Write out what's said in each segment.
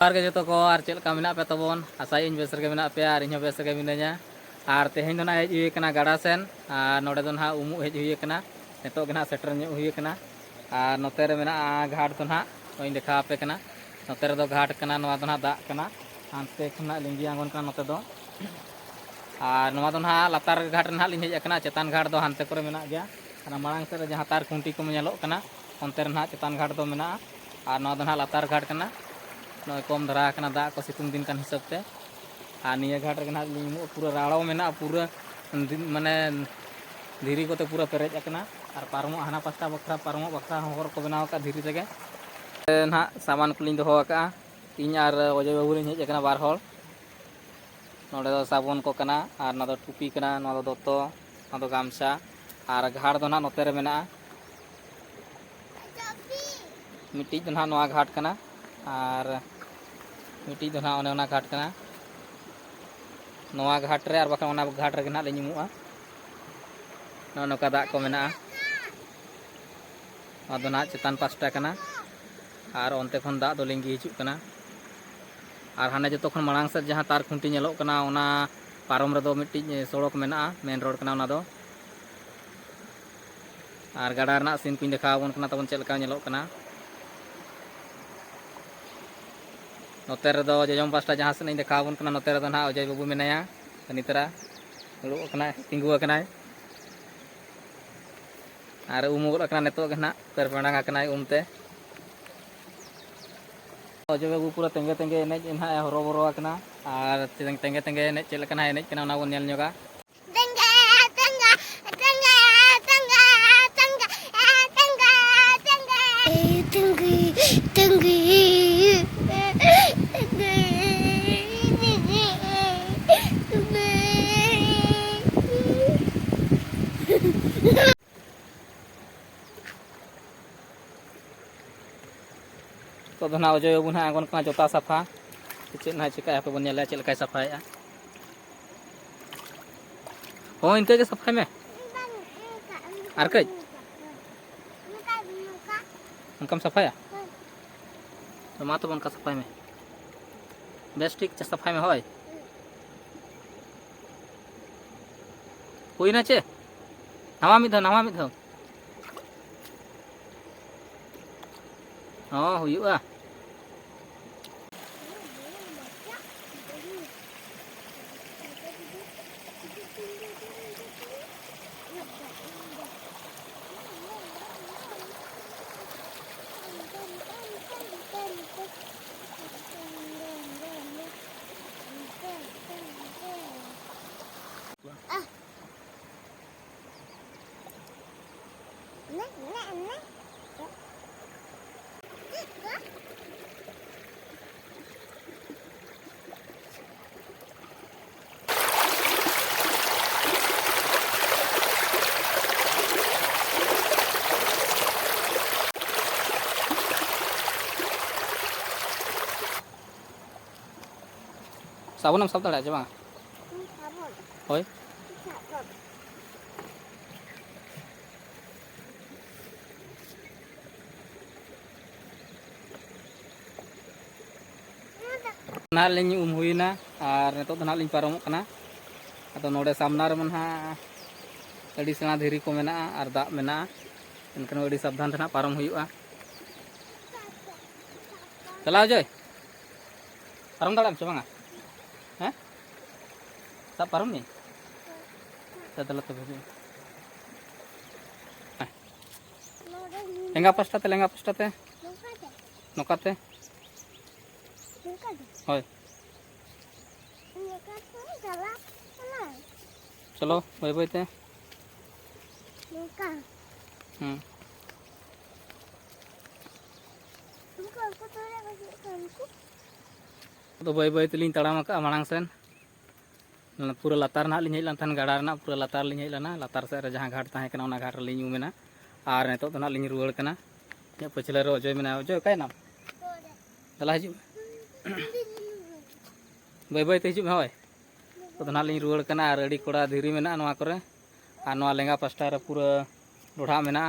Par ke joto ko ar chel ka mena pe tabon asai इन base रे मेना पे और इन बेस रे मिनाया और तेहेन दो ना हेज हुई कना गाड़ा सेन और नोडे दो ना उमु हेज हुई कना नितो के ना सेटर ᱧᱚᱜ हुई कना और नोते रे मेना घाट दो ना ओइन देखा पे कना नोते रे दो घाट कना नोवा दो ना दा कना हानते खना लिंगी आंगन कना नोते दो और नोवा दो ना लातार घाट ना लिंग हेज कना चेतान घाट दो हानते करे मेना गया और मांग से जहां तार खुंटी को मेलोक कना ओनते रे ना चेतान घाट दो मेना और नोवा दो ना लातार घाट कना नॉय कम धरा कना दा को सितुंग दिन कान हिसाब ते आ निया घाट रे ना लिमु पूरा राड़ो मेना पूरा माने धीरी कोते पूरा पेरेज अकना और पारमो हाना पास्ता बखरा पारमो बखरा होर को बनाव का धीरी तेगे ना सामान कुलिन दोहो का इन आर अजय बाबू रे हेज अकना बार होल नोडे दो साबुन को कना और ना दो टुपी कना ना दो दोतो ना दो गामछा और घाट दो ना नोते रे मेना मिट्टी दो ना नोआ घाट कना और मिट्टी दो ना ओने घाट कना नोआ घाट रे और बाखा ओना घाट रे ना लिमुआ नोका दा को मेना अदो ना चेतान पास्टा कना और ओनते खन दा दो लिंगी हिजुक कना और हाने जतो खन मांग से जहां तार खुंटी नेलोक कना ओना पारम रे दो मिट्टी सड़क मेना मेन रोड कना ओना दो और गाड़ा रना सीन कुन देखावन कना तबन चेलका नेलोक कना नोते रे दो जजम पास्टा जहां से देखावन कना नोते रे दो ना अजय बाबू मेनाया नितरा दुड़ुब कना तिंगु कना और उमुगल कना नेतो के ना पर पेंडा कना उमते अजय बाबू पूरा तेंगे तेंगे एनेज ना हरो बरो कना और तेंगे तेंगे एनेज चेल कना एनेज कना ओना बोन नेल ᱧᱚᱜᱟ तो ना अजय बाबू ना आंगन कना जोता सफा चेक ना चिका पे बन नेला चेल का सफाया हो इनके के सफाई में आर कई उनकम सफाया तो मा तो बन का सफाई में बेस ठीक सफाई में होय हुई ना चे नवा मिद हाँ हुआ साबुन सब दाड़ा जे बा होय ना लिंग उम हुईना और नितो तो ना लिंग पारमोक कना अतो नोडे सामना रे मन हा अडी सेना धीरी को मेना और दा मेना इनकन अडी सावधान तना पारम हुईआ चलाओ जय पारम दाड़ा छ बांगा हैं सब पारम नहीं चलो तो भेजो लेंगा पस्टाते नोकाते होय चलो बाय बाय ते तो बाय बाय तेलिंग तड़ाम का मांग सेन पूरा लातार ना लिंग हेलन थान गाड़ा ना पूरा लातार लिंग हेलना लातार से रे जहां घाट ताहे कना ओना घाट लिंग उमेना और नितो तो ना लिंग रुवाड़ कना ये पछले रो अजय मेना अजय काय नाम चला हिजु बाय बाय ते हिजु होय तो ना लिंग रुवाड़ कना और अडी कोड़ा धीरी मेना नोआ करे और नोआ लेंगा पास्टा रे पूरा डोढ़ा मेना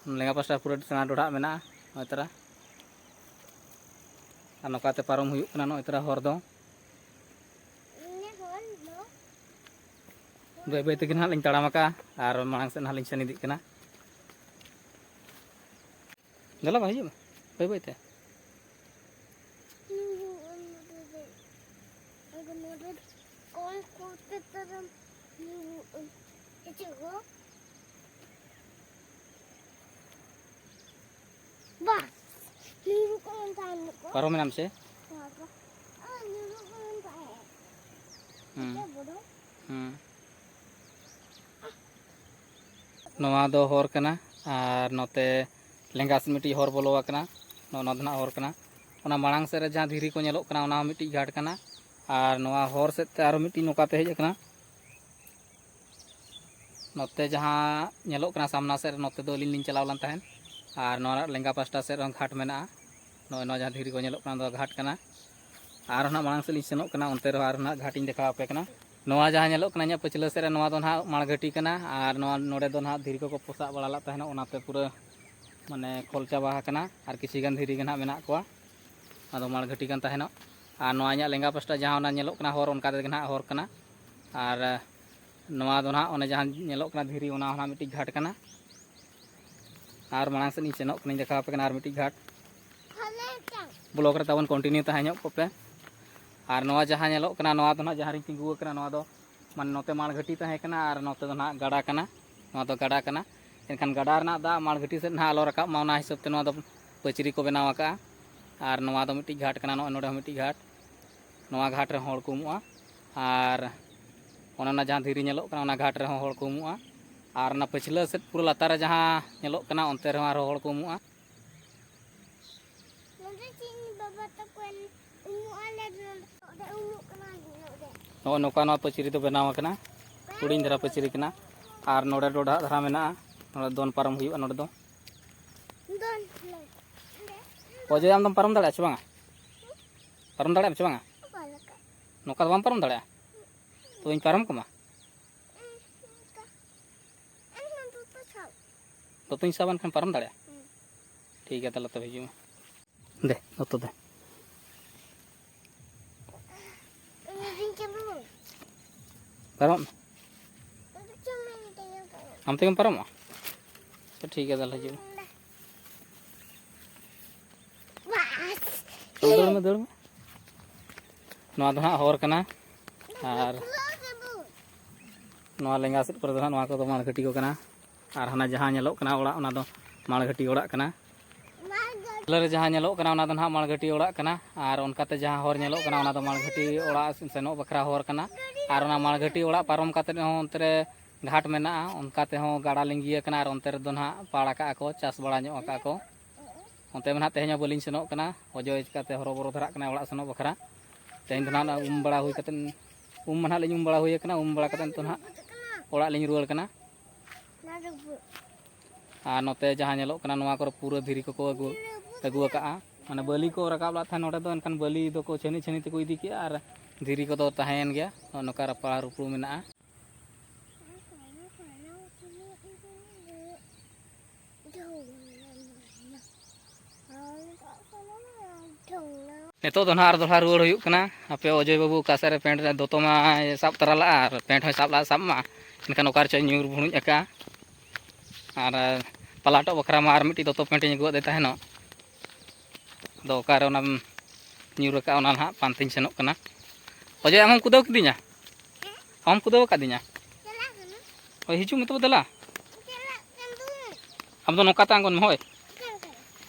लेंगा पास्टा पूरा सेना डोढ़ा मेना तरह और नौकाते पारम हुई कना नोय तरा हर दो बै बै तेगे ना लिंग तड़ामका और मांग से ना लिंग सेन इदी कना दला भाई बै बै ते पारम नाम से नवा दो हर कना और नोते लेंगा से मिट्टी हर बोलो कना नोना दना हर कना ओना मांग से रे जहां धीरी को नेलो कना ओना मिट्टी घाट कना और नवा हर से ते आरो मिट्टी नोकाते हेज कना नोते जहां नेलो कना सामना से नोते दो लिन चलाव लन तहन और नोना लेंगा पास्टा से घाट मेना नो जहां धीरी को नेलो कना दो घाट कना और ना मांग से लिन सेनोक कना ओनते रे और ना घाटिन देखा पे कना नोआ जहां नेलो कना nya पछले से रे नोआ दो ना माळघाटी कना और नोआ नोडे दो ना धीरी को पोसा बड़ाला तहन ओनाते पूरा माने खोल चाबा कना और किसी गान धीरी गना मेना कोआ आदो माळघाटी कान तहन और नोआ nya लेंगा पास्टा जहां ओना नेलो कना हर ओनका दे गना हर कना और नोआ दो ना ओने जहां नेलो कना धीरी ओना ना मिट्टी घाट कना और मांग से सेनोक कना देखा पे कना और मिट्टी घाट ब्लॉग रे तबन कंटिन्यू तहन पे और नोआ जहां नेलो कना नोआ दो ना जहां रि तिंगु कना नोआ दो मान नोते माळघाटी तहे कना और नोते दो ना गाडा कना नोआ दो गाडा कना एनखान गाडा रना दा माळघाटी से ना आलो रकाब मा ओना हिसाब ते नोआ दो पचरी को बनावा का और नोआ दो मिट्टी घाट कना नोडे मिट्टी घाट नोआ घाट रे हड़ को उमुआ और ओना जहां धीरी नेलो कना ओना घाट रे हड़ को उमुआ और ना पछले से पूरा लातार जहां नेलो कना ओनते रे आरो हड़ को उमुआ नौका नौ पचरी तो बनाव कना हुडिंग धरा पचरी कना और नोडे डोडा धरा मेना नोडे दोन पारम हुई नोडे दो ओजे आम दम पारम दाड़ा छ बांगा पारम दाड़ा छ बांगा नौका दम पारम दाड़ा तो इन पारम कमा तो तुम साबन खान पारम दाड़ा ठीक है तले तो हिजू दे तो दे पारम हम तेम पारम तो ठीक है तले हिजू दौड़ में नोआ दो हर कना और नोआ लेंगा सेट पर दो नोआ को माळघाटी को कना और हाना जहां नेलो कना ओड़ा ओना दो माळघाटी ओड़ा कना रे जहां नेलो कना ओना दो ना माळघाटी ओड़ा कना और उनकाते जहां हर नेलो कना ओना दो माळघाटी ओड़ा सेनो बखरा हर कना और ओना माळघाटी ओड़ा पारम काते हो ओनते घाट मेना उनकाते हो गाड़ा लिंगिया कना और ओनते दो ना पाड़ा का को चास बड़ा ᱧᱚᱜ का को ओनते में तेहኛ बलिन सेनो कना अजय काते हरो बरो धरा कना ओड़ा सेनो बखरा तेहñ दो ना बड़ा हुई कते मना लिन बड़ा हुई कना बड़ा कते तो ना ओड़ा लिन रुवाल कना और नोते जहां नेलो कना नोआ को पूरा धीरी को अगु का माने बलि को रकाबला था नोडे दो एनखान बलि दो को छनी छनी ते को इदी के और धीरी को दो तहेन गया नोका रपा रुपु मेना नितो दो ना आर दोहा रुवाड़ हुयुक कना आपे अजय बाबू कासे रे पेंट रे दोतो मा साब तराला और पेंट हो साब ला साब मा इनखान ओकार च न्यूर भुणुज अका और पलाटो बखरा मा आर मिट्टी दोतो पेंट गो दे तहनो दो ओकार ओना न्यूर का ओना ना पांतिन सेनोक कना अजय आम कुदो किदिया हम कुदो कादिया ओ हिजु मत बदला हम दो नोका तांगन में होय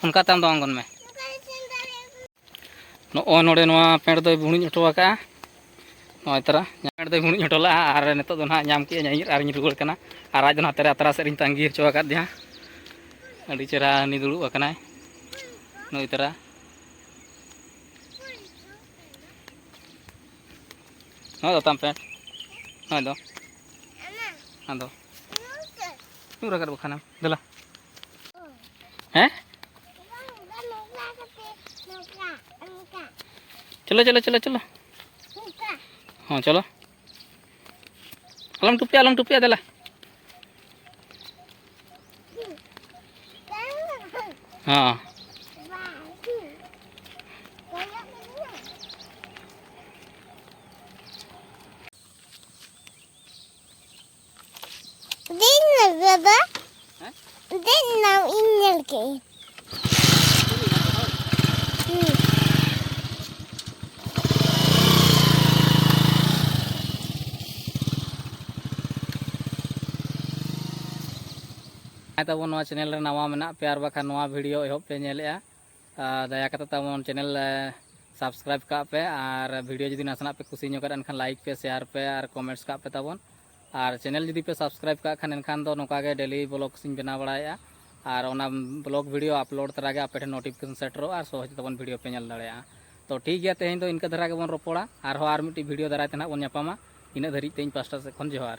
उनका ताम दो आंगन में नो नोडे नोआ पेंट दो भुणुज हटवा का नोय तरा पेंट दो भुणुज हटला और नितो दो ना नाम के आर रुवाड़ कना और आज ना तेरे अतरा से तांगी हचवा का दिया अड़ी चेहरा नि दुड़ू अकना नोय तरा नो दो ताम पेंट नो दो हाँ दो क्यों रखा बखाना दला हैं चलो चलो चलो चलो हाँ चलो अलम टुपिया दला हाँ Baba, Hah? then now in the game. ताबन नवा चैनल रे नवा मेना पे आर बाखा नवा वीडियो एहब पे नेलेआ दया कते ताबन चैनल सब्सक्राइब का पे और वीडियो जदि नासना पे खुशी ᱧᱚᱜ एनखान लाइक पे शेयर पे और कमेंट्स का पे ताबन और चैनल जदि पे सब्सक्राइब का खान एनखान दो नोका गे डेली ब्लॉग सिंह बना बड़ाया और ओना ब्लॉग वीडियो अपलोड तरा गे आपे नोटिफिकेशन सेटरो और सहज ताबन वीडियो पे नेल दाड़ेया तो ठीक गया तेहें दो इनका धरा गे बन रोपड़ा और मिट्टी वीडियो दाराय ते ना बन ᱧᱟᱯᱟᱢᱟ ᱤᱱᱟᱹ ᱫᱷᱟᱹᱨᱤᱡ ᱛᱮ ᱤᱧ ᱯᱟᱥᱴᱟ ᱥᱮᱫ ᱠᱷᱚᱱ ᱡᱚᱦᱟᱨ।